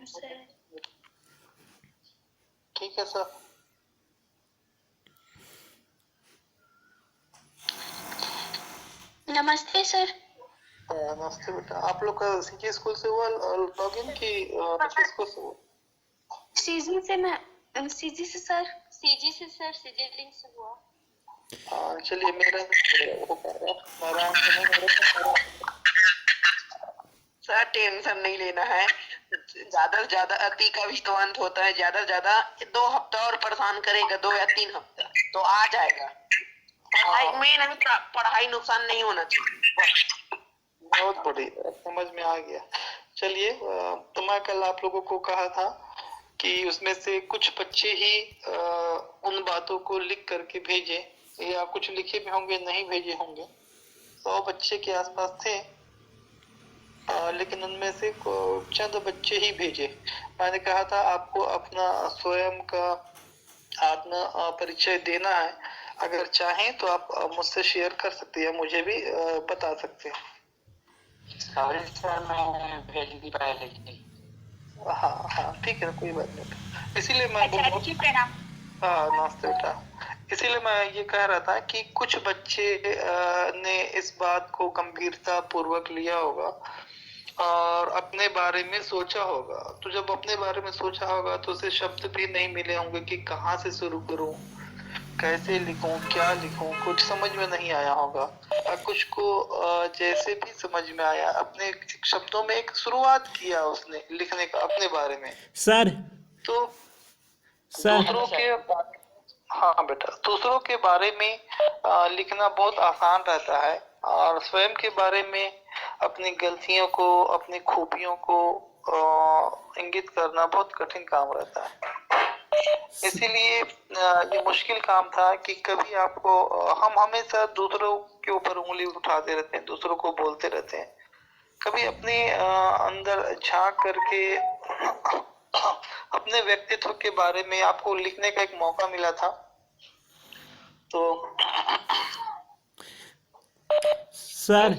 Sir. ठीक है sir. नमस्ते सर। नमस्ते बेटा। आप लोग का सीजी स्कूल से हुआ लॉगिन कि दूसरे स्कूल से हुआ? सीजी से मैं सीजी से सर सीजी लिंक से हुआ। चलिए मेरा हो पा रहा है। सर टेंशन नहीं लेना है, ज्यादा से ज्यादा अति का भी तो अंत होता है। ज्यादा से ज्यादा 2 हफ्ता और परेशान करेगा, 2 या 3 हफ्ता तो आ जाएगा। पढ़ाई में पढ़ाई नुकसान नहीं होना चाहिए। बहुत बढ़िया, समझ में आ गया। चलिए, तो मैं कल आप लोगों को कहा था कि उसमें से कुछ बच्चे ही उन बातों को लिख करके भेजे, या कुछ लिखे भी होंगे, नहीं भेजे होंगे। 100 बच्चे के आसपास थे, लेकिन उनमें से चंद बच्चे ही भेजे। मैंने कहा था आपको अपना स्वयं का आत्म परिचय देना है। अगर चाहें तो आप मुझसे शेयर कर सकते हैं, मुझे भी बता सकते हैं। सॉरी सर, मैं भेज नहीं पाया लेकिन। हाँ हाँ ठीक है, कोई बात नहीं। इसीलिए मैं प्रणाम। नमस्ते बेटा। इसीलिए मैं ये कह रहा था कि कुछ बच्चे ने इस बात को गंभीरता पूर्वक लिया होगा और अपने बारे में सोचा होगा। तो जब अपने बारे में सोचा होगा तो उसे शब्द भी नहीं मिले होंगे कि कहाँ से शुरू करूं, कैसे लिखूं, क्या लिखूं, कुछ समझ में नहीं आया होगा। और कुछ को जैसे भी समझ में आया, अपने शब्दों में एक शुरुआत किया उसने लिखने का अपने बारे में। सर तो सर दूसरों के, हाँ बेटा, दूसरों के बारे में लिखना बहुत आसान रहता है, और स्वयं के बारे में अपनी गलतियों को, अपनी खूबियों को इंगित करना बहुत कठिन काम रहता है। इसीलिए ये मुश्किल काम था कि कभी आपको, हम हमेशा दूसरों के ऊपर उंगली उठाते रहते हैं, दूसरों को बोलते रहते हैं। कभी अपने अंदर झांक करके अपने व्यक्तित्व के बारे में आपको लिखने का एक मौका मिला था। तो सर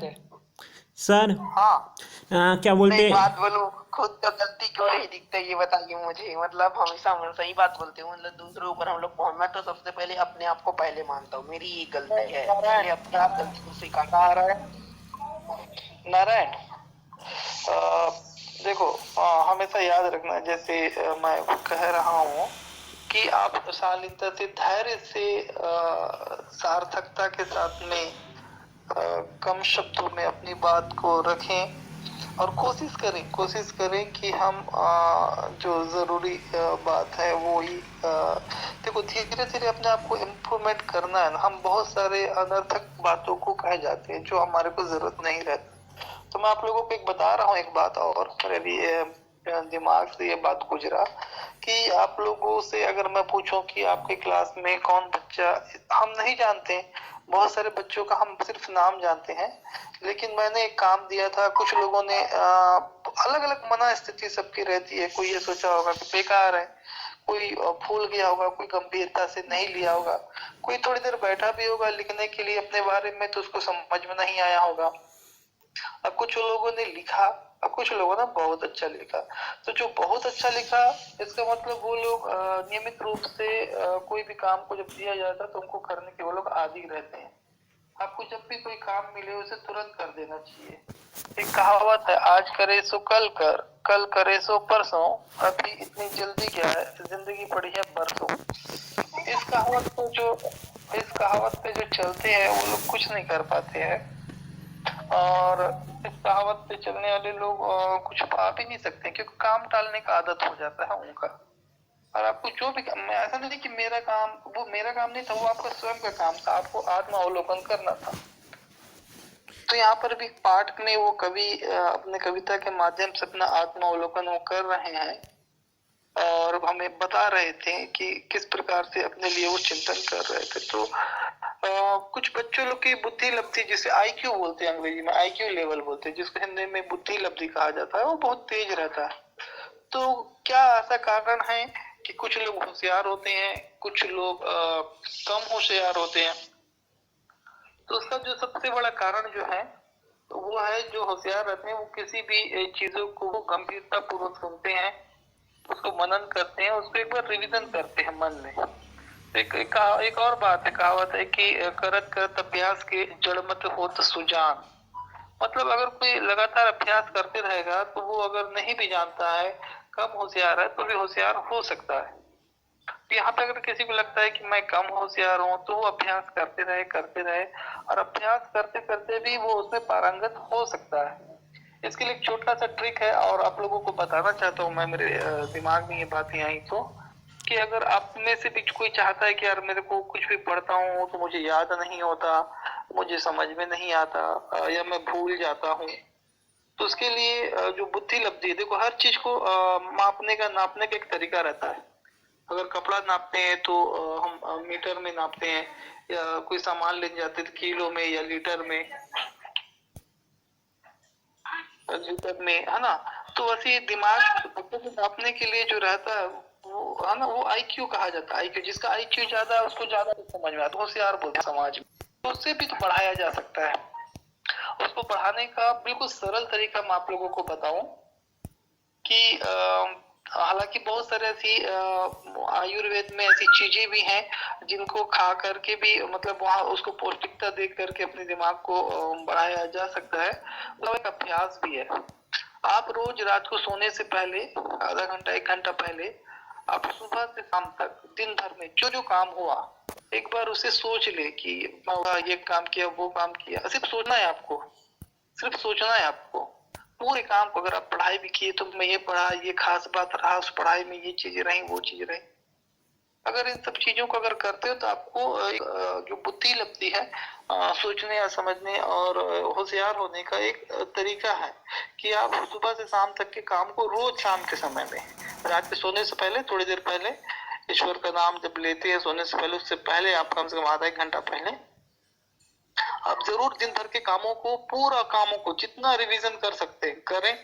सर हाँ, क्या बोलते एक बात बोलूं, खुद का गलती क्यों नहीं दिखता ये बताइए मुझे। मतलब हमेशा हम सही बात बोलते हैं, मतलब दूसरों ऊपर हम लोग, मैं तो सबसे पहले अपने आप को पहले मानता हूँ, मेरी ये गलती है, पहले अपने आप गलती को स्वीकार। नारायण, देखो, हमेशा याद रखना, जैसे मैं कह रहा हूँ कि आप शालीनता से, धैर्य से, सार्थकता के साथ में कम शब्दों में अपनी बात को रखें, और कोशिश करें कि हम जो जरूरी बात है वो ही, देखो, धीरे धीरे अपने आप को इम्प्रूवमेंट करना है ना। हम बहुत सारे अनर्थक बातों को कह जाते हैं जो हमारे को जरूरत नहीं रहती। तो मैं आप लोगों को एक बता रहा हूँ, एक बात और मेरे भी दिमाग से ये बात गुजरा कि आप लोगों से अगर मैं पूछूं कि आपके क्लास में कौन बच्चा, हम नहीं जानते, बहुत सारे बच्चों का हम सिर्फ नाम जानते हैं, लेकिन मैंने एक काम दिया था। कुछ लोगों ने अलग अलग मना स्थिति सबकी रहती है, कोई ये सोचा होगा कि बेकार है, कोई भूल गया होगा, कोई गंभीरता से नहीं लिया होगा, कोई थोड़ी देर बैठा भी होगा लिखने के लिए अपने बारे में, तो उसको समझ में नहीं आया होगा। अब कुछ लोगों ने लिखा, अब कुछ लोगों ने बहुत अच्छा लिखा। तो जो बहुत अच्छा लिखा, इसका मतलब वो लोग नियमित रूप से कोई भी काम को जब दिया जाता है तो उनको करने के वो लोग आदी रहते हैं। आपको जब भी कोई काम मिले उसे तुरंत कर देना चाहिए। एक कहावत है, आज करे सो कल कर, कल करे सो परसों, अभी इतनी जल्दी क्या है, जिंदगी पड़ी है बरसों। इस कहावत पे जो चलते हैं वो लोग कुछ नहीं कर पाते हैं, और इस कहावत पे चलने वाले लोग कुछ पा भी नहीं सकते, क्योंकि काम टालने का आदत हो जाता है उनका। और आपको जो भी काम, ऐसा नहीं कि मेरा काम, वो मेरा काम नहीं था, वो आपका स्वयं का काम था, आपको आत्मावलोकन करना था। तो यहाँ पर भी पाठ में वो कवि अपने कविता के माध्यम से अपना आत्मावलोकन वो कर रहे हैं, और हमें बता रहे थे कि किस प्रकार से अपने लिए वो चिंतन कर रहे थे। तो कुछ बच्चों लोग की बुद्धि लब्धि, जिसे आईक्यू बोलते हैं, अंग्रेजी में आईक्यू लेवल बोलते हैं, जिसको हिंदी में बुद्धि लब्धि कहा जाता है, वो बहुत तेज रहता है। तो क्या ऐसा कारण है कि कुछ लोग होशियार होते हैं, कुछ लोग कम होशियार होते हैं? तो उसका जो सबसे बड़ा कारण जो है, तो वो है, जो होशियार रहते हैं वो किसी भी चीजों को गंभीरता पूर्वक सुनते हैं, उसको मनन करते हैं, उसको एक बार रिवीजन करते हैं मन में। एक और बात है, कहावत है कि करत करत अभ्यास के जड़ मत होत सुजान। मतलब अगर कोई लगातार अभ्यास करते रहेगा तो वो अगर नहीं भी जानता है, कम होशियार है, तो भी होशियार हो सकता है। तो यहाँ पे अगर किसी को लगता है कि मैं कम होशियार हूँ, तो वो अभ्यास करते रहे और अभ्यास करते करते भी वो उसमें पारंगत हो सकता है। इसके लिए एक छोटा सा ट्रिक है और आप लोगों को बताना चाहता हूँ मैं, मेरे दिमाग में ये बातें आई तो, कि अगर आप में से भी कोई चाहता है कि यार मेरे को कुछ भी पढ़ता हूँ तो मुझे याद नहीं होता, मुझे समझ में नहीं आता, या मैं भूल जाता हूँ, तो उसके लिए जो बुद्धि लब्धि है, देखो हर चीज को नापने का एक तरीका रहता है। अगर कपड़ा नापते हैं तो हम मीटर में नापते हैं, या कोई सामान लेने जाते हैं तो किलो में या लीटर में है ना। तो वैसे दिमाग को नापने के लिए जो रहता है वो है ना, वो आईक्यू कहा जाता है। आईक्यू, जिसका आईक्यू ज्यादा है उसको ज्यादा समझ में आता है, होशियार बोलते हैं समाज में। तो उससे भी तो बढ़ाया जा सकता है। उसको बढ़ाने का बिल्कुल सरल तरीका मैं आप लोगों को बताऊं कि हालांकि बहुत सारे ऐसी आयुर्वेद में ऐसी चीजें भी हैं जिनको खा करके भी, मतलब वहाँ उसको पौष्टिकता दे करके अपने दिमाग को बढ़ाया जा सकता है। मतलब एक अभ्यास भी है। आप रोज रात को सोने से पहले आधा घंटा 1 घंटा पहले आप सुबह से शाम तक दिन भर में जो जो काम हुआ एक बार उसे सोच ले कि मैं ये काम किया, वो काम किया। सिर्फ सोचना है आपको, सिर्फ सोचना है आपको। पूरे काम को, अगर आप पढ़ाई भी किए तो मैं ये पढ़ा, ये खास बात रहा उस पढ़ाई में, ये चीजें रही, वो चीजें रही। अगर इन सब चीजों को अगर करते हो तो आपको जो बुद्धि लगती है सोचने या समझने और होशियार होने का एक तरीका है कि आप सुबह से शाम तक के काम को रोज शाम के समय में, रात के सोने से पहले थोड़ी देर पहले ईश्वर का नाम जब लेते हैं सोने से पहले, उससे पहले आप कम से कम आधा 1 घंटा पहले आप जरूर दिन भर के कामों को, पूरा कामों को जितना रिवीजन कर सकते हैं करें।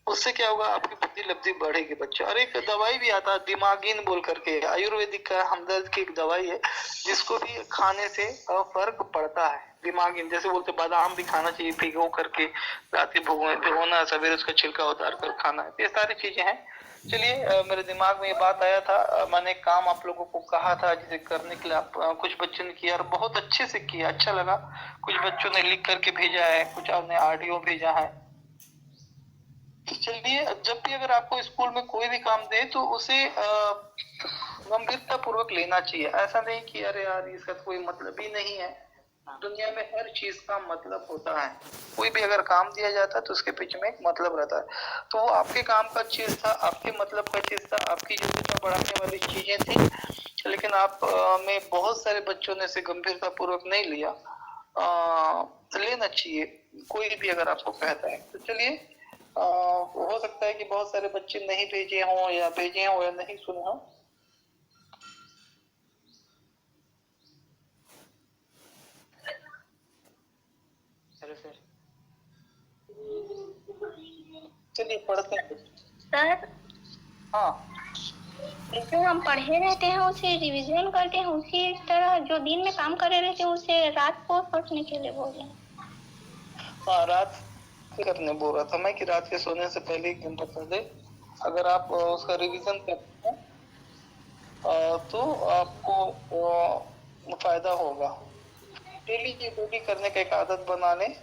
उससे क्या होगा, आपकी बुद्धि लब्धि बढ़ेगी बच्चे। और एक दवाई भी आता है दिमागीन बोल करके, आयुर्वेदिक का हमदर्द की एक दवाई है जिसको भी खाने से फर्क पड़ता है। दिमागीन, जैसे बोलते बादाम भी खाना चाहिए भिगो करके, रात के भिगोना, सवेरे उसका छिलका उतार कर खाना है। ये सारी चीजें हैं। चलिए, मेरे दिमाग में ये बात आया था, मैंने एक काम आप लोगों को कहा था जिसे करने के लिए आप कुछ बच्चों ने किया और बहुत अच्छे से किया, अच्छा लगा। कुछ बच्चों ने लिख करके भेजा है, कुछ ने ऑडियो भेजा है। चलिए, जब भी अगर आपको स्कूल में कोई भी काम दे तो उसे गंभीरता पूर्वक लेना चाहिए। ऐसा नहीं कि अरे यार इसका कोई मतलब ही नहीं है। दुनिया में हर चीज का मतलब होता है। कोई भी अगर काम दिया जाता है तो उसके पीछे में एक मतलब रहता है। तो वो आपके काम का चीज था, आपके मतलब का चीज था, आपकी योग्यता बढ़ाने वाली चीजें थी, लेकिन आप में बहुत सारे बच्चों ने इसे गंभीरता पूर्वक नहीं लिया। लेना चाहिए कोई भी अगर आपको कहता है तो। चलिए, हो सकता है कि बहुत सारे बच्चे नहीं भेजे हों या भेजे हों या नहीं सुने हों। चलिए पढ़ते हैं सर, हाँ। जो हम पढ़े रहते हैं उसे रिवीजन करते हैं, उसी तरह जो दिन में काम करे रहते हैं उसे रात को सोचने के लिए बोल रहे हैं। हाँ, रात करने बोल रहा था मैं कि रात के सोने से पहले 1 घंटा पहले अगर आप उसका रिवीजन करते हैं तो आपको फायदा होगा। डेली करने का एक आदत बना लें,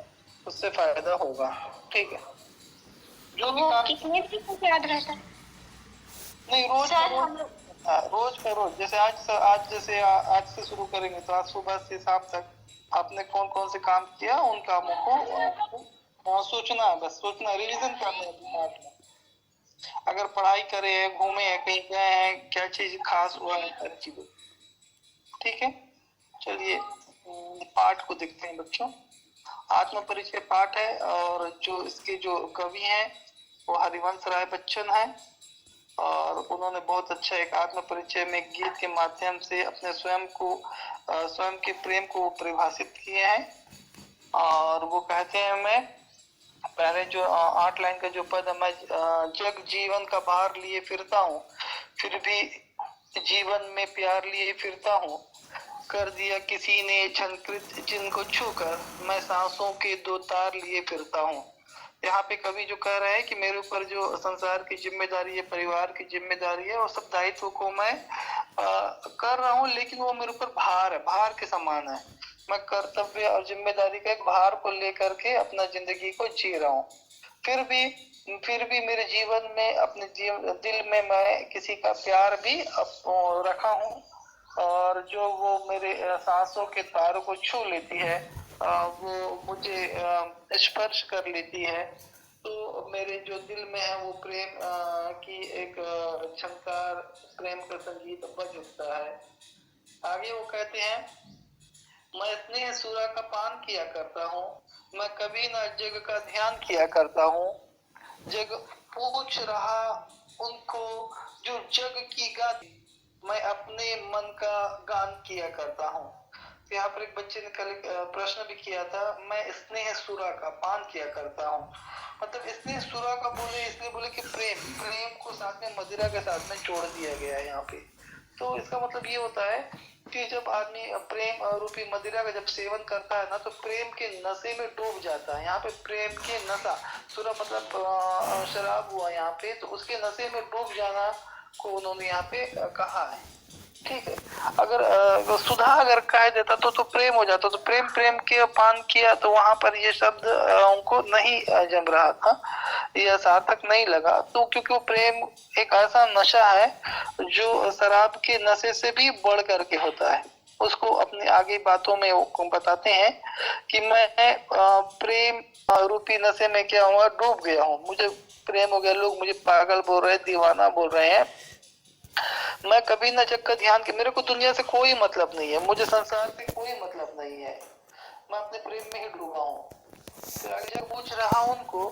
उससे फायदा होगा। ठीक है, जो भी काम कितने दिन तक याद रहता है? नहीं, रोज का रोज। जैसे आज से शुरू करेंगे तो आज सुबह से शाम तक आपने कौन कौन से काम किया, उन कामों को सोचना है, बस सोचना, रिवीजन करना है दिमाग में। अगर पढ़ाई करे हैं, घूमे हैं, कहीं गए हैं, क्या चीज खास हुआ है, हर चीज। ठीक है, चलिए पाठ को देखते हैं बच्चों। आत्म परिचय पाठ है और जो इसके जो कवि हैं वो हरिवंश राय बच्चन है और उन्होंने बहुत अच्छा एक आत्म परिचय में गीत के माध्यम से अपने स्वयं के प्रेम को परिभाषित किए हैं। और वो कहते हैं, मैं पहले जो 8 लाइन का जो पद है, मैं जग जीवन का भार लिए फिरता हूँ, फिर भी जीवन में प्यार लिए फिरता हूँ, कर दिया किसी ने झंकृत जिनको छूकर, मैं सांसों के 2 तार लिए फिरता हूँ। यहाँ पे कवि जो कह रहे हैं कि मेरे ऊपर जो संसार की जिम्मेदारी है, परिवार की जिम्मेदारी है, और सब दायित्व को मैं कर रहा हूँ, लेकिन वो मेरे ऊपर भार है, भार के समान है। मैं कर्तव्य और जिम्मेदारी का एक भार को लेकर के अपना जिंदगी को जी रहा हूँ। फिर भी मेरे जीवन में अपने दिल में मैं किसी का प्यार भी रखा हूँ, और जो वो मेरे सांसों के तारों को छू लेती है, वो मुझे स्पर्श कर लेती है, तो मेरे जो दिल में है वो प्रेम की एक झंकार, प्रेम का संगीत बज उठता है। आगे वो कहते हैं, मैं स्नेह सुरा का पान किया करता हूँ, मैं कभी ना जग का ध्यान किया करता हूँ। जग पूछ रहा उनको जो जग की गाती, मैं अपने मन का गान किया करता हूँ। तो यहाँ पर एक बच्चे ने कल प्रश्न भी किया था, मैं स्नेह सुरा का पान किया करता हूँ, मतलब स्नेह सुरा का बोले इसलिए बोले कि प्रेम को साथ में मदिरा के साथ में जोड़ दिया गया है यहाँ पे। तो इसका मतलब ये होता है कि जब आदमी प्रेम रूपी मदिरा का जब सेवन करता है ना, तो प्रेम के नशे में डूब जाता है। यहाँ पे प्रेम के नशा, सुरा मतलब शराब हुआ यहाँ पे, तो उसके नशे में डूब जाना को उन्होंने यहाँ पे कहा है। ठीक है, अगर सुधा अगर कह देता तो प्रेम हो जाता, तो प्रेम के पान किया, तो वहां पर ये शब्द उनको नहीं जम रहा था, यह सार्थक नहीं लगा। तो क्योंकि वो प्रेम एक ऐसा नशा है जो शराब के नशे से भी बढ़ करके होता है। उसको अपनी आगे बातों में वो बताते हैं कि मैं प्रेम रूपी नशे में क्या हुआ, डूब गया हूँ, मुझे प्रेम हो गया, लोग मुझे पागल बोल रहे हैं, दीवाना बोल रहे हैं। मैं कभी न जग का ध्यान के, मेरे को दुनिया से कोई मतलब नहीं है, मुझे संसार से कोई मतलब नहीं है, मैं अपने प्रेम में ही डूबा हूँ। फिर आगे जब पूछ रहा हूँ उनको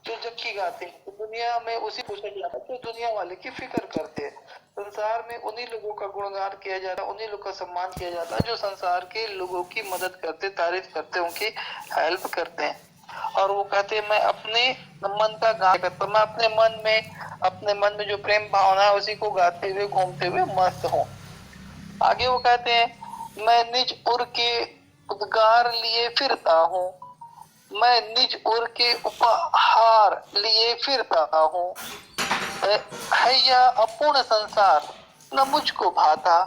जो जग की गाते हैं, तो दुनिया में उसी पूछा जाता है, तो दुनिया वाले की फिक्र करते हैं। संसार में उन्हीं लोगों का गुणगान किया जाता है, उन्हीं लोगों का सम्मान किया जाता है जो संसार के लोगों की मदद करते, तारीफ करते, उनकी हेल्प करते हैं। और वो कहते हैं मैं अपने मन का गान करता हूँ, मैं अपने मन में जो प्रेम भावना है उसी को गाते हुए घूमते हुए मस्त हूँ। आगे वो कहते हैं, मैं निज उर के उद्गार लिए फिरता हूँ, मैं निज उर के उपहार लिए फिरता हूँ। है यह अपूर्ण संसार न मुझको भाता,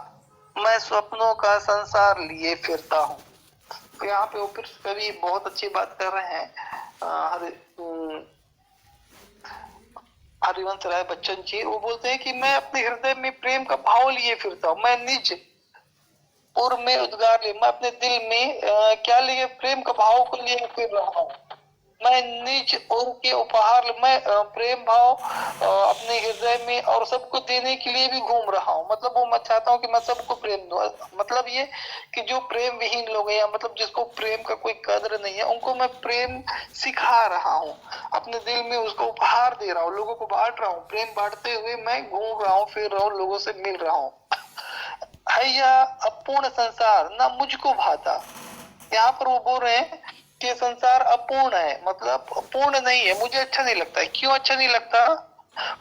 मैं स्वप्नों का संसार लिए फिरता हूँ। तो यहाँ पे फिर कवि बहुत अच्छी बात कर रहे हैं। हरिवंश राय बच्चन जी वो बोलते हैं कि मैं अपने हृदय में प्रेम का भाव लिए फिरता हूँ, मैं निज उर में उद्गार लिए, मैं अपने दिल में क्या लिए, प्रेम का भाव को लिए फिर रहा हूँ। मैं निज उर के उपहार, मैं प्रेम भाव अपने हृदय में और सबको देने के लिए भी घूम रहा हूँ। मतलब वो मैं चाहता हूँ कि मैं सबको प्रेम दूं, मतलब ये कि जो प्रेम विहीन लोग हैं, मतलब जिसको प्रेम का कोई कदर नहीं है, उनको मैं प्रेम सिखा रहा हूँ, अपने दिल में उसको उपहार दे रहा हूँ, लोगों को बांट रहा हूँ, प्रेम बांटते हुए मैं घूम रहा हूँ, फिर रहा हूँ, लोगों से मिल रहा हूँ। है यह अपूर्ण संसार ना मुझको भाता, यहाँ पर वो बोल रहे हैं कि संसार अपूर्ण है, मतलब पूर्ण नहीं है, मुझे अच्छा नहीं लगता है। क्यों अच्छा नहीं लगता,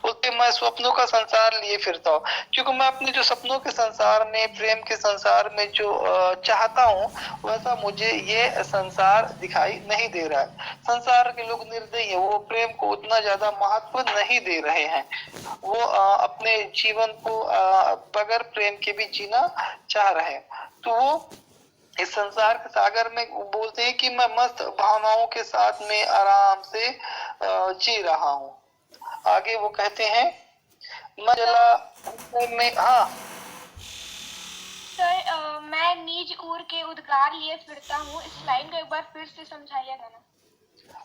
बोलते मैं स्वप्नों का संसार लिए फिरता हूँ, क्योंकि मैं अपने जो सपनों के संसार में, प्रेम के संसार में जो चाहता हूँ, वैसा मुझे ये संसार दिखाई नहीं दे रहा है। संसार के लोग निर्दयी है, वो प्रेम को उतना ज्यादा महत्व नहीं दे रहे हैं, वो अपने जीवन को बगैर प्रेम के भी जीना चाह रहे हैं। तो वो इस संसार के सागर में बोलते हैं कि मैं मस्त भावनाओं के साथ में आराम से जी रहा हूँ। आगे वो कहते हैं, मैं जला में, हाँ सर, मैं निज उर के उद्गार लिए फिरता हूँ, इस लाइन को एक बार फिर से समझाइएगा ना।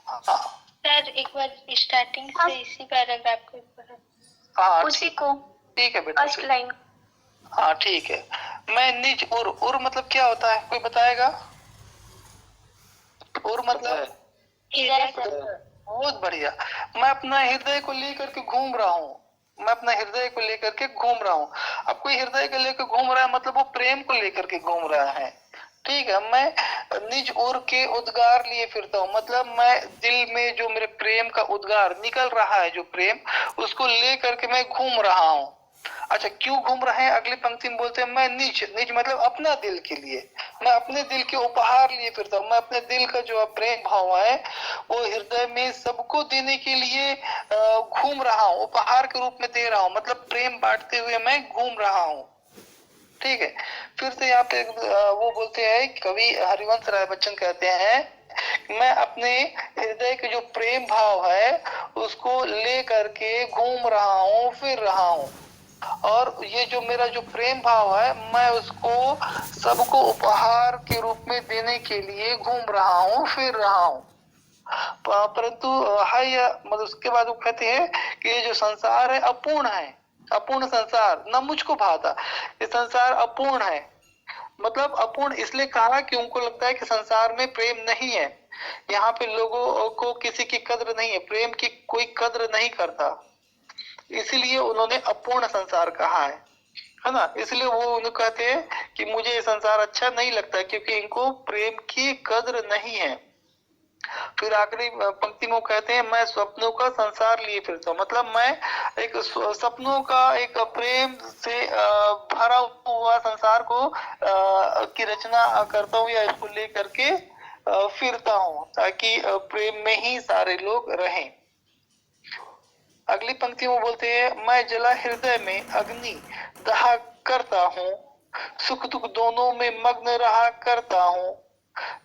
हाँ सर एक बार स्टार्टिंग से इसी पैराग्राफ को हाँ उसी को, ठीक है बेटा, फर्स्ट लाइन। हाँ ठीक है। मैं निज उर मतलब क्या होता है, कोई बताएगा? उर मतलब बहुत बढ़िया, मैं अपना हृदय को लेकर के घूम रहा हूँ, मैं अपना हृदय को लेकर के घूम रहा हूँ। अब कोई हृदय को लेकर घूम रहा है, मतलब वो प्रेम को लेकर के घूम रहा है। ठीक है, मैं निज उर के उद्गार लिए फिरता हूँ, मतलब मैं दिल में जो मेरे प्रेम का उद्गार निकल रहा है, जो प्रेम, उसको लेकर के मैं घूम रहा हूँ। अच्छा, क्यों घूम रहे हैं? अगली पंक्ति में बोलते हैं मैं निज, निज मतलब अपना दिल के लिए, मैं अपने दिल के उपहार लिए फिरता हूँ। मैं अपने दिल का जो प्रेम भाव है वो हृदय में सबको देने के लिए घूम रहा हूँ, उपहार के रूप में दे रहा हूँ, मतलब प्रेम बांटते हुए मैं घूम रहा हूँ। ठीक है, फिर से यहाँ पे वो बोलते हैं, कवि हरिवंश राय बच्चन कहते हैं, मैं अपने हृदय के जो प्रेम भाव है उसको ले करके घूम रहा हूँ, फिर रहा हूँ, और ये जो मेरा जो प्रेम भाव है मैं उसको सबको उपहार के रूप में देने के लिए घूम रहा हूँ, फिर रहा हूँ। परंतु है, मतलब उसके बाद वो कहते हैं कि ये जो संसार है अपूर्ण है, अपूर्ण संसार न मुझको भाता, ये संसार अपूर्ण है। मतलब अपूर्ण इसलिए कहा कि उनको लगता है कि संसार में प्रेम नहीं है, यहाँ पे लोगों को किसी की कद्र नहीं है, प्रेम की कोई कद्र नहीं करता, इसीलिए उन्होंने अपूर्ण संसार कहा है ना। इसलिए वो उन्हें कहते हैं कि मुझे ये संसार अच्छा नहीं लगता क्योंकि इनको प्रेम की कद्र नहीं है। फिर आखिरी पंक्ति में वो कहते हैं मैं स्वप्नों का संसार लिए फिरता हूँ, मतलब मैं एक सपनों का एक प्रेम से भरा हुआ संसार को की रचना करता हूँ या इसको ले करके फिरता हूँ ताकि प्रेम में ही सारे लोग रहें। अगली पंक्ति में बोलते हैं मैं जला हृदय में अग्नि दहा करता हूँ, सुख दुख दोनों में मग्न रहा करता हूँ,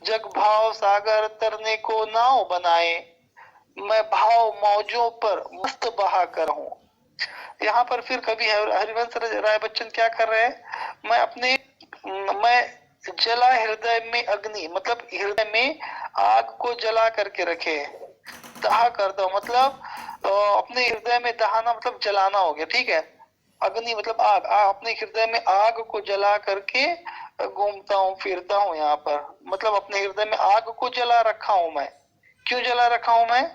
जग भाव सागर तरने को नाव बनाए, मैं भाव मौजों पर मस्त बहा कर हूँ। यहाँ पर फिर कवि हरिवंश राय बच्चन क्या कर रहे हैं, मैं जला हृदय में अग्नि, मतलब हृदय में आग को जला करके रखे, दहा करता हूँ मतलब अपने हृदय में दहाना मतलब जलाना हो गया, ठीक है। अग्नि मतलब आग, अपने हृदय में आग को जला करके घूमता हूँ फिरता हूँ, यहाँ पर मतलब अपने हृदय में आग को जला रखा हूँ मैं। क्यों जला रखा हूँ मैं?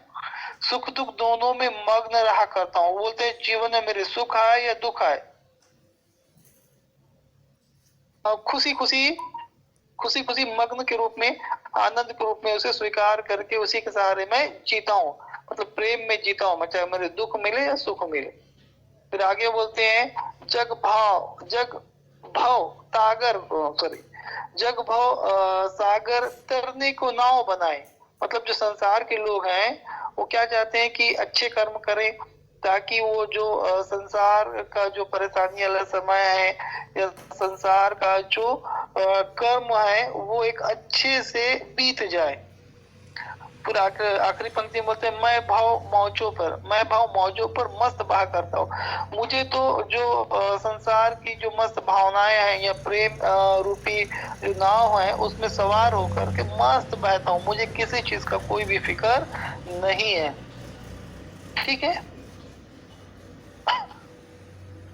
सुख दुख दोनों में मग्न रहा करता हूँ। बोलते हैं जीवन में मेरे सुख आए या दुख आए, खुशी खुशी खुशी खुशी मग्न के रूप में, आनंद के रूप में उसे स्वीकार करके उसी के सहारे में जीता हूँ, मतलब प्रेम में जीता हूँ मैं, चाहे मेरे दुख मिले या सुख मिले। फिर आगे बोलते हैं जग भाव सागर, सॉरी, जग भाव सागर तरने को नाव बनाए, मतलब जो संसार के लोग हैं वो क्या चाहते हैं कि अच्छे कर्म करें ताकि वो जो संसार का जो परेशानी वाला समय है या संसार का जो कर्म है वो एक अच्छे से बीत जाए। फिर आखिरी पंक्ति में बोलते हैं मैं भाव मौजों पर मस्त बहा करता हूँ। मुझे तो जो संसार की जो मस्त भावनाएं हैं या प्रेम रूपी जो नाव है उसमें सवार होकर के मस्त बहता हूँ, मुझे किसी चीज का कोई भी फिक्र नहीं है। ठीक है,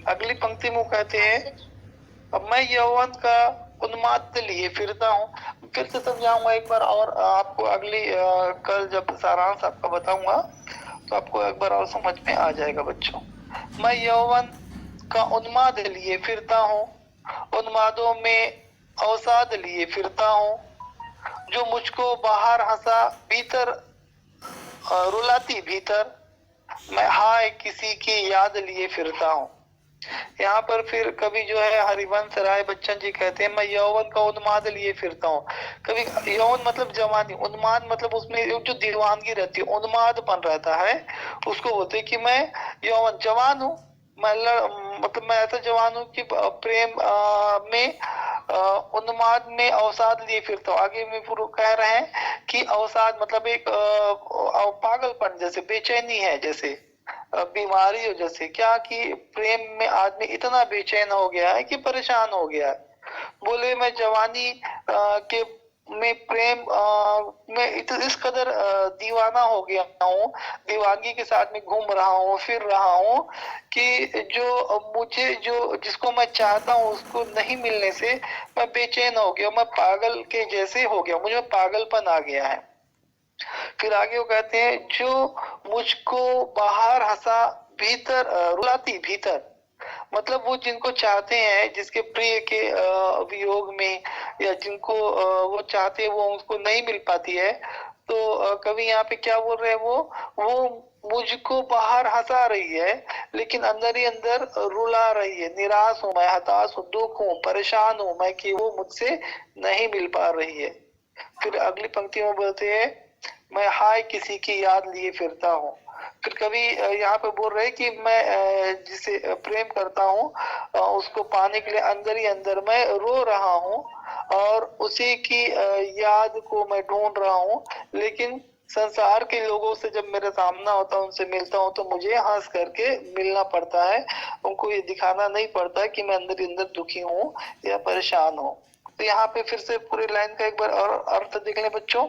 अगली पंक्ति में कहते हैं अब मैं यौवन का उन्माद लिए फिरता हूँ। फिर से समझाऊंगा एक बार और आपको, अगली कल जब सारांश आपका बताऊंगा तो आपको एक बार और समझ में आ जाएगा बच्चों। मैं यौवन का उन्माद लिए फिरता हूँ, उन्मादों में अवसाद लिए फिरता हूँ, जो मुझको बाहर हंसा भीतर रुलाती भीतर, मैं हाय किसी की याद लिए फिरता हूँ। यहाँ पर फिर कभी जो है हरिवंश राय बच्चन जी कहते हैं मैं यौवन का उन्माद लिए फिरता हूँ। कभी यौवन मतलब जवानी, उन्माद मतलब उसमें जो दीवानगी रहती है, उन्मादपन रहता है, उसको बोलते हैं कि मैं यौवन जवान हूँ, मतलब मैं ऐसा जवान हूँ कि प्रेम में उन्माद में अवसाद लिए फिरता हूँ। आगे में पूरा कह रहे हैं कि अवसाद मतलब एक पागलपन, जैसे बेचैनी है, जैसे बीमारी हो, जैसे क्या कि प्रेम में आदमी इतना बेचैन हो गया है कि परेशान हो गया है। बोले मैं जवानी के में प्रेम में इस कदर दीवाना हो गया हूँ, दीवानगी के साथ में घूम रहा हूँ फिर रहा हूँ कि जो मुझे जो जिसको मैं चाहता हूँ उसको नहीं मिलने से मैं बेचैन हो गया, मैं पागल के जैसे हो गया, मुझे पागलपन आ गया है। फिर आगे वो कहते हैं जो मुझको बाहर हंसा भीतर रुलाती भीतर, मतलब वो जिनको चाहते हैं, जिसके प्रिय के वियोग में या जिनको वो चाहते हैं वो उसको नहीं मिल पाती है, तो कवि यहाँ पे क्या बोल रहे हैं, वो मुझको बाहर हंसा रही है, लेकिन अंदर ही अंदर रुला रही है। निराश हूँ मैं, हताश हूँ, दुख हूँ, परेशान हूँ मैं कि वो मुझसे नहीं मिल पा रही है। फिर अगली पंक्ति में बोलते हैं, मैं हाय किसी की याद लिए फिरता हूँ। फिर कभी यहाँ पे बोल रहे कि मैं जिसे प्रेम करता हूँ उसको पाने के लिए अंदर ही अंदर मैं रो रहा हूँ और उसी की याद को मैं ढूंढ रहा हूँ। लेकिन संसार के लोगों से जब मेरा सामना होता है, उनसे मिलता हूँ, तो मुझे हंस करके मिलना पड़ता है। उनको ये दिखाना नहीं पड़ता कि मैं अंदर ही अंदर दुखी हूँ या परेशान हूँ। तो यहाँ पे फिर से पूरी लाइन का एक बार और अर्थ देख लें बच्चों।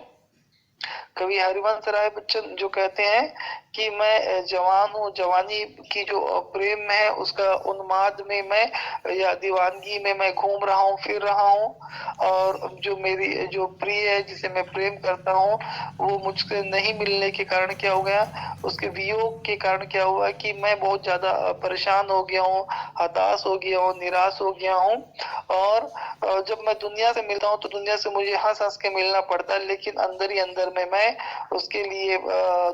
कवि हरिवंश राय बच्चन जो कहते हैं कि मैं जवान हूँ, जवानी की जो प्रेम है उसका उन्माद में मैं या दीवानगी में मैं घूम रहा हूँ, फिर रहा हूँ। और जो मेरी जो प्रिय है, जिसे मैं प्रेम करता हूँ, वो मुझसे नहीं मिलने के कारण क्या हो गया, उसके वियोग के कारण क्या हुआ कि मैं बहुत ज्यादा परेशान हो गया हूँ, हताश हो गया हूँ, निराश हो गया हूँ। और जब मैं दुनिया से मिलता हूँ तो दुनिया से मुझे हंस हंस के मिलना पड़ता है, लेकिन अंदर ही अंदर में मैं उसके लिए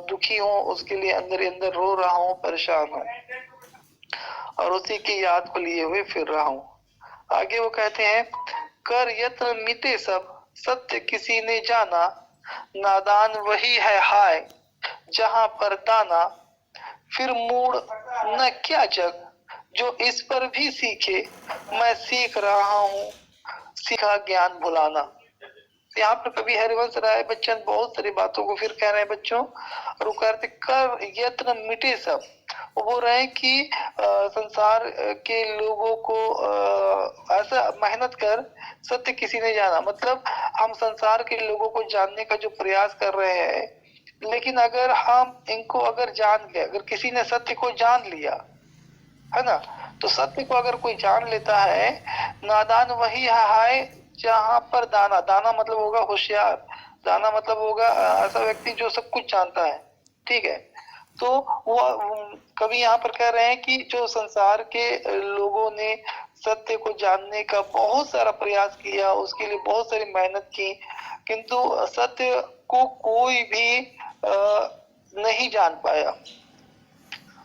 दुखी हूँ, उसके लिए अंदर ही अंदर रो रहा हूँ, परेशान हूँ और उसी की याद को लिए हुए फिर रहा हूँ। आगे वो कहते हैं, कर यत्न मिटे सब सत्य किसी ने जाना, नादान वही है हाय जहाँ पर दाना। फिर मूड न क्या जग जो इस पर भी सीखे, मैं सीख रहा हूँ सीखा ज्ञान भुलाना। यहाँ पर कवि हरिवंश राय बच्चन बहुत सारी बातों को फिर कह रहे हैं बच्चों, और वो कहते कर यत्न मिटे सब। वो बोल रहे हैं कि संसार के लोगों को ऐसा मेहनत कर, सत्य किसी ने जाना, मतलब हम संसार के लोगों को जानने का जो प्रयास कर रहे हैं, लेकिन अगर हम इनको अगर जान गए, अगर किसी ने सत्य को जान लिया है ना, तो सत्य को अगर कोई जान लेता है, नादान वही है जहाँ पर दाना, दाना मतलब होगा होशियार, दाना मतलब होगा ऐसा व्यक्ति जो सब कुछ जानता है। ठीक है, तो वो कभी यहाँ पर कह रहे हैं कि जो संसार के लोगों ने सत्य को जानने का बहुत सारा प्रयास किया, उसके लिए बहुत सारी मेहनत की, किंतु सत्य को कोई भी नहीं जान पाया,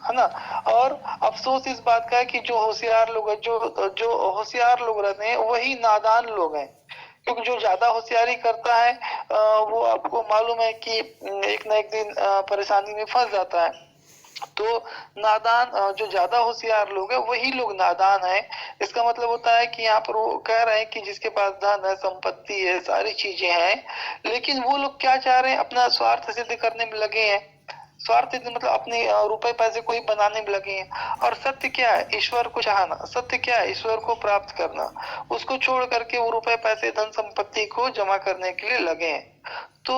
है ना। और अफसोस इस बात का है कि जो होशियार लोग हैं, जो होशियार लोग रहते हैं, वही नादान लोग हैं। क्योंकि जो ज्यादा होशियारी करता है वो आपको मालूम है कि एक ना एक दिन परेशानी में फंस जाता है। तो नादान जो ज्यादा होशियार लोग हैं वही लोग नादान हैं। इसका मतलब होता है कि यहाँ पर वो कह रहे हैं कि जिसके पास धन है, संपत्ति है, सारी चीजें हैं, लेकिन वो लोग क्या चाह रहे हैं, अपना स्वार्थ सिद्ध करने में लगे हैं। स्वार्थ मतलब अपने रुपए पैसे को ही बनाने में लगे हैं। और सत्य क्या है, ईश्वर को चाहना। सत्य क्या है, ईश्वर को प्राप्त करना। उसको छोड़ करके वो रुपए पैसे धन संपत्ति को जमा करने के लिए लगे हैं। तो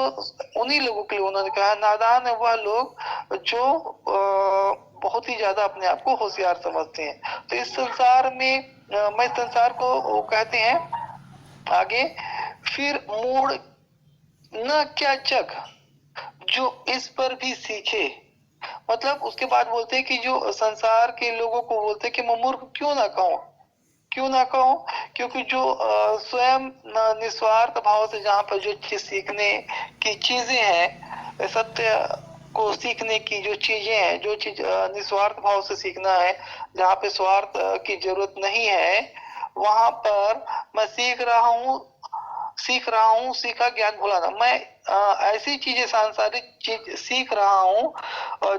उन्हीं लोगों के लिए उन्होंने कहा नादान है वह लोग जो बहुत ही ज्यादा अपने आप को होशियार समझते हैं। तो इस संसार में मैं संसार को कहते हैं आगे, फिर मूड न क्या जग जो इस पर भी सीखे। मतलब उसके बाद बोलते हैं कि जो संसार के लोगों को बोलते हैं कि मैं मूर्ख क्यों ना कहूं, क्यों ना कहूं, क्योंकि जो स्वयं निस्वार्थ भाव से जहाँ पर जो चीज सीखने की चीजें हैं, सत्य को सीखने की जो चीजें हैं, जो चीज निस्वार्थ भाव से सीखना है, जहाँ पे स्वार्थ की जरूरत नहीं है, वहां पर मैं सीख रहा हूँ सीखा ज्ञान भुलाना। मैं ऐसी चीजें, सांसारिक चीज सीख रहा हूँ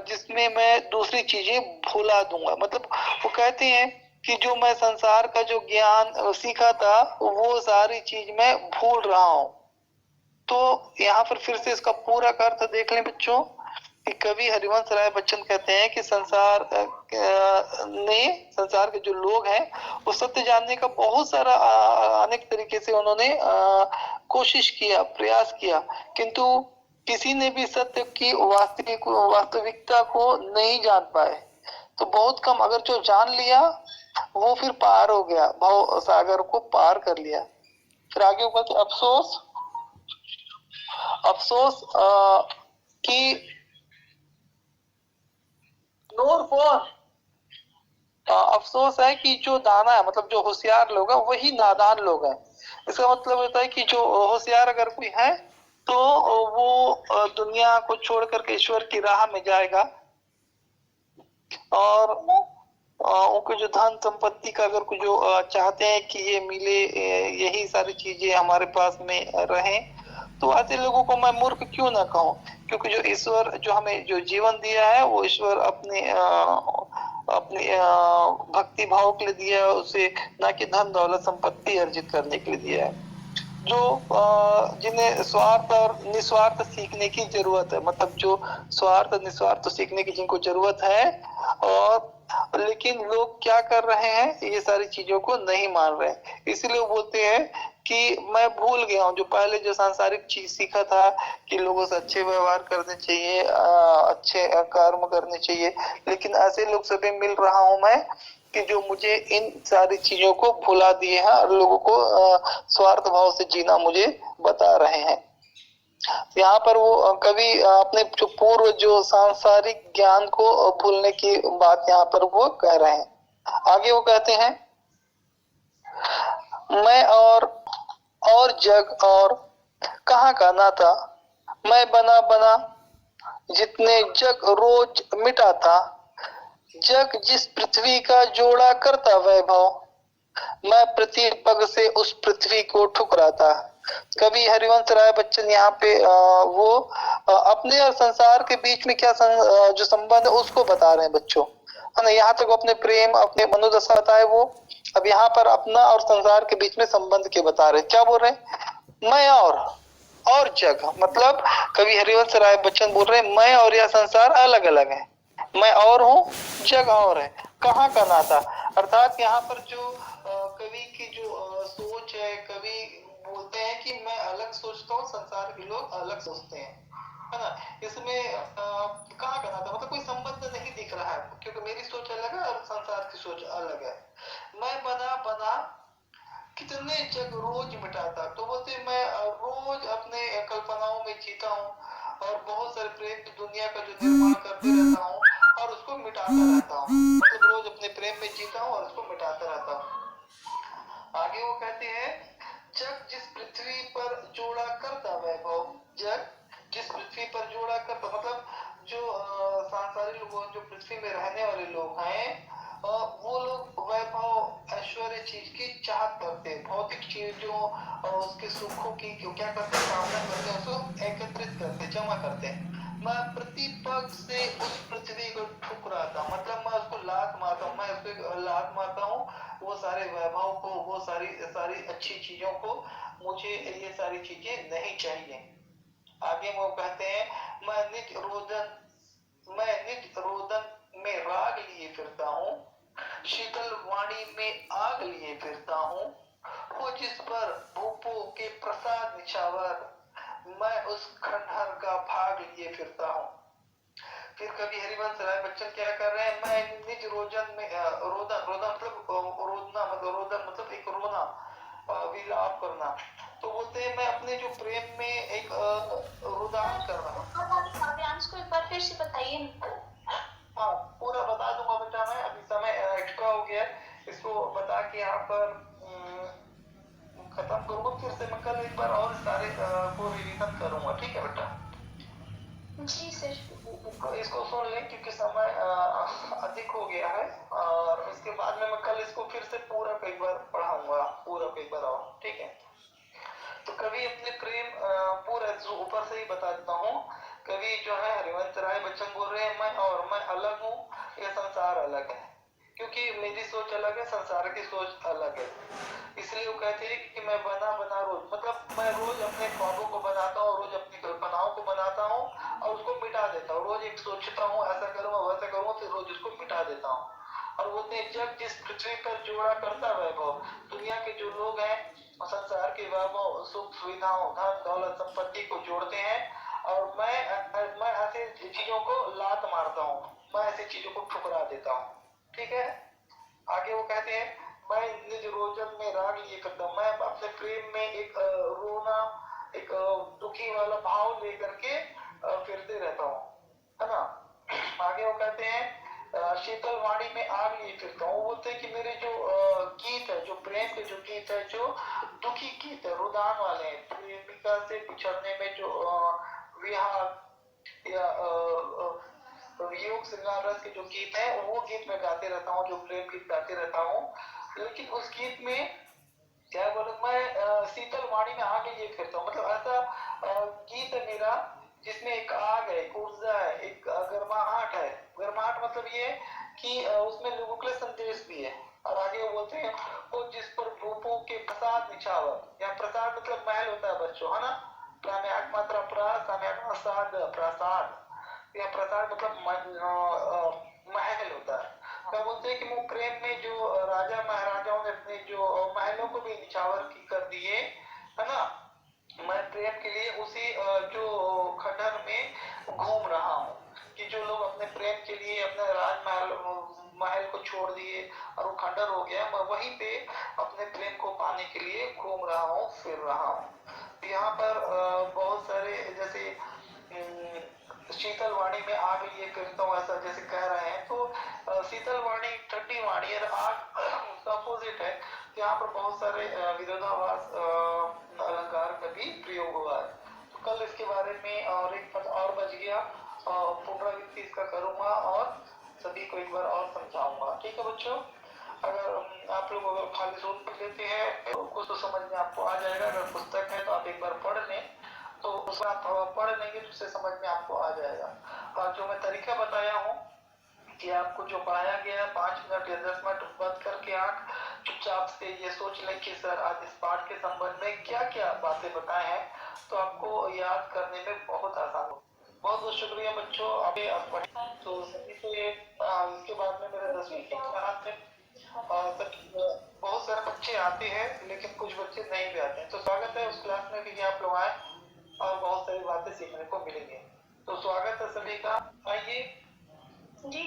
जिसमें मैं दूसरी चीजें भुला दूंगा। मतलब वो कहते हैं कि जो मैं संसार का जो ज्ञान सीखा था वो सारी चीज मैं भूल रहा हूँ। तो यहाँ पर फिर से इसका पूरा अर्थ देख लें बच्चों कि कवि हरिवंश राय बच्चन कहते हैं कि संसार के जो लोग हैं वो सत्य जानने का बहुत सारा अनेक तरीके से उन्होंने कोशिश किया, प्रयास किया, किंतु किसी ने भी सत्य की वास्तविकता को नहीं जान पाए। तो बहुत कम, अगर जो जान लिया वो फिर पार हो गया, भव सागर को पार कर लिया। फिर आगे ऊपर तो अफसोस कि नूर फोन अफसोस है कि जो दाना है, मतलब जो होशियार लोग हैं वही नादान लोग हैं। इसका मतलब होता है कि जो होशियार अगर कोई है तो वो दुनिया को छोड़ करके ईश्वर की राह में जाएगा, और उनको जो धन संपत्ति का अगर कुछ जो चाहते हैं कि ये मिले, यही सारी चीजें हमारे पास में रहें, तो ऐसे लोगों को मैं मूर्ख क्यों ना कहूँ, क्योंकि जो ईश्वर जो हमें जो जीवन दिया है वो ईश्वर अपने अपने भक्ति भाव के लिए दिया है उसे, ना कि धन दौलत संपत्ति अर्जित करने के लिए दिया है। जो जिन्हें स्वार्थ और निस्वार्थ सीखने की जरूरत है, मतलब जो स्वार्थ और निस्वार्थ सीखने की जिनको जरूरत है, और लेकिन लोग क्या कर रहे हैं, ये सारी चीजों को नहीं मान रहे हैं। इसीलिए वो बोलते हैं कि मैं भूल गया हूँ जो पहले जो सांसारिक चीज सीखा था कि लोगों से अच्छे व्यवहार करने चाहिए, अच्छे कर्म करने चाहिए, लेकिन ऐसे लोग से भी मिल रहा हूँ मैं कि जो मुझे इन सारी चीजों को भुला दिए हैं और लोगों को स्वार्थ भाव से जीना मुझे बता रहे हैं। यहाँ पर वो कवि अपने जो पूर्व जो सांसारिक ज्ञान को भूलने की बात यहाँ पर वो कह रहे हैं। आगे वो कहते हैं, मैं और जग और कहाँ का नाता, मैं बना बना जितने जग रोज मिटाता, जग जिस पृथ्वी का जोड़ा करता वैभव, मैं प्रति पग से उस पृथ्वी को ठुकराता। कवि हरिवंश राय बच्चन यहाँ पे वो अपने और संसार के बीच में क्या जो संबंध है उसको बता रहे हैं बच्चों, है ना। यहाँ तक अपने प्रेम अपने मनोदशा बताए वो, अब यहाँ पर अपना और संसार के बीच में संबंध के बता रहे हैं। क्या बोल रहे हैं, मैं और जग, मतलब कवि हरिवंश राय बच्चन बोल रहे हैं मैं और यह संसार अलग अलग है, मैं और हूँ जग और है, कहाँ का नाता, अर्थात यहाँ पर जो कवि की जो सोच है, कवि बोलते हैं कि मैं अलग सोचता हूँ, संसार के लोग अलग सोचते हैं, है ना। इसमें कहाँ का नाता, मतलब कोई संबंध नहीं दिख रहा है, क्योंकि मेरी सोच अलग है और संसार की सोच अलग है। मैं बना बना कितने जग रोज मिटाता, तो बोलते मैं रोज अपने कल्पनाओं में जीता हूँ और बहुत सारे प्रेम की दुनिया का जो निर्माण करते रहता हूँ और उसको मिटाता रहता हूँ, मतलब रोज अपने प्रेम में जीता हूँ और उसको मिटाता रहता हूँ। आगे वो कहते हैं, जग जिस पृथ्वी पर जोड़ा करता वैभव, जग जिस पृथ्वी पर जोड़ा करता, मतलब जो सांसारिक लोग जो पृथ्वी में रहने वाले लोग हैं, वो लोग वैभव ऐश्वर्य चीज की चाहत करते हैं, भौतिक चीजों उसके सुखों की क्या करते हैं, कामना करते हैं, उसको एकत्रित करते हैं, जमा करते हैं। मैं प्रतिपग से उस पृथ्वी को ठुकराता, मतलब मैं उसको लात मारता हूँ, मैं उसको लात मारता हूँ, वो सारे वैभव को, वो सारी सारी अच्छी चीजों को, मुझे ये सारी चीजें नहीं चाहिए। आगे वो कहते हैं, मैं निज रोदन में राग लिए फिरता हूँ, शीतल वाणी में आग लिए फिरता हूँ, वो जिस पर भूपों के प्रसाद निछावर, मैं उस खंडहर का भाग लिए फिरता हूँ। फिर कवि हरिवंश राय बच्चन क्या कर रहे हैं, मैं निज रोदन में रोदन मतलब रोदना, मतलब रोदन मतलब एक रोना, विलाप करना, तो बोलते हैं मैं अपने जो प्रेम में एक रुदान कर रहा हूँ। काव्यांश को एक बार फिर से बताइए। हाँ पूरा बता दूंगा बेटा, मैं अभी समय एक्स्ट्रा हो गया, इसको बता के यहाँ पर खत्म करूंगा, फिर से मैं कल एक बार और सारे को रिवीजन करूंगा, ठीक है बेटा। जी सर। इसको सुन लें क्योंकि समय अधिक हो गया है, और इसके बाद में मैं कल इसको फिर से पूरा कई बार पढ़ाऊंगा, पूरा कई बार और, ठीक है। तो कवि अपने प्रेम पूरा ऊपर से ही बता देता हूँ। कवि जो है हरिवंश राय बच्चन बोल रहे हैं, मैं अलग हूँ, ये संसार अलग है, क्योंकि मेरी सोच अलग है, संसार की सोच अलग है। इसलिए वो कहते हैं कि मैं बना बना रोज, मतलब मैं रोज अपने ख्वाबों को बनाता हूँ, रोज अपनी कल्पनाओं को बनाता हूँ और उसको मिटा देता हूँ, रोज एक सोचता हूँ ऐसा करूँगा वैसा करूँगा, फिर रोज उसको मिटा देता हूँ। और वो जब जिस पृथ्वी पर जोड़ा करता वैभव, दुनिया के जो लोग हैं संसार के वैभव सुख सुविधाओं धन दौलत संपत्ति को जोड़ते हैं, और मैं ऐसे चीजों को लात मारता हूँ, मैं ऐसी चीजों को ठुकरा देता हूँ, ठीक है। आगे वो कहते हैं, मैं निज रोजन में राग लिए करता हूँ, मैं अपने प्रेम में एक रोना, एक दुखी वाला भाव लेकर के फिरते रहता हूँ, है ना। आगे वो कहते हैं, शीतल वाणी में आग लिए फिरता हूँ, बोलते हैं कि मेरे जो गीत है, जो प्रेम के जो गीत है, जो दुखी गीत है, रुदान वाले हैं, प्रेमिका से बिछड़ने में जो विहार या तो योग श्रृंगार रस के जो गीत है वो गीत मैं गाते रहता हूँ, जो प्रेम गीत गाते रहता हूँ। लेकिन उस गीत में क्या बोलूं मैं, शीतल वाणी में आगे ये फिरता हूँ, मतलब ऐसा गीत है मेरा जिसमें एक आग है, एक ऊर्जा है, एक गर्माहट है। गर्माहट मतलब ये कि उसमें लोगों के लिए संदेश भी है। और आगे वो बोलते हैं, वो जिस पर भूपों के प्रसाद निछावर, या प्रसाद मतलब महल होता है बच्चों, है ना। प्राम्याक मात्रा साम्याक प्रसाद प्रसाद, या प्रसाद मतलब महल होता है। क्या बोलते हैं कि वो प्रेम में जो राजा महाराजाओं ने अपने जो महलों को भी निछावर की कर दिए, है ना। मैं प्रेम के लिए उसी जो खंडहर में घूम रहा हूँ, कि जो लोग अपने प्रेम के लिए अपने राजमहल महल को छोड़ दिए और वो खंडहर हो गया, मैं वहीं पे अपने प्रेम को पाने के लिए घूम रहा हूँ, फिर रहा हूँ। यहाँ पर बहुत सारे जैसे शीतल वाणी में आग लिए फिरता हूँ, ऐसा जैसे कह रहे हैं। तो शीतल वाणी ठंडी वाणी और आग उसका अपोजिट है। यहाँ पर बहुत सारे विरोधाभास अलंकार का भी प्रयोग हुआ है। तो कल इसके बारे में और एक पद और बच गया, पुनरावृत्ति इसका करूंगा और सभी को एक बार और समझाऊंगा। ठीक है बच्चों, अगर आप लोग अगर खाली सुन भी लेते हैं तो कुछ तो समझ में आपको आ जाएगा। अगर पुस्तक है तो आप एक बार पढ़ लें, तो उसको आप पढ़ लेंगे तो उससे समझ में आपको आ जाएगा। और जो मैं तरीका बताया हूँ कि आपको जो पढ़ाया गया 5 मिनट या 10 मिनट बंद करके आंख चुपचाप से ये सोच लें कि सर आज इस पाठ के संबंध में क्या क्या बातें बताए हैं, तो आपको याद करने में बहुत आसान हो। बहुत बहुत शुक्रिया बच्चों, अभी आप पढ़े तो सभी को ये इसके बाद में मेरे 10वीं की क्लास में बहुत सारे बच्चे आते हैं, लेकिन कुछ बच्चे नहीं भी आते हैं। तो स्वागत है उस क्लास में भी कि आप लोग आए और बहुत सारी बातें सीखने को मिलेंगी। तो स्वागत है सभी का, आइए जी।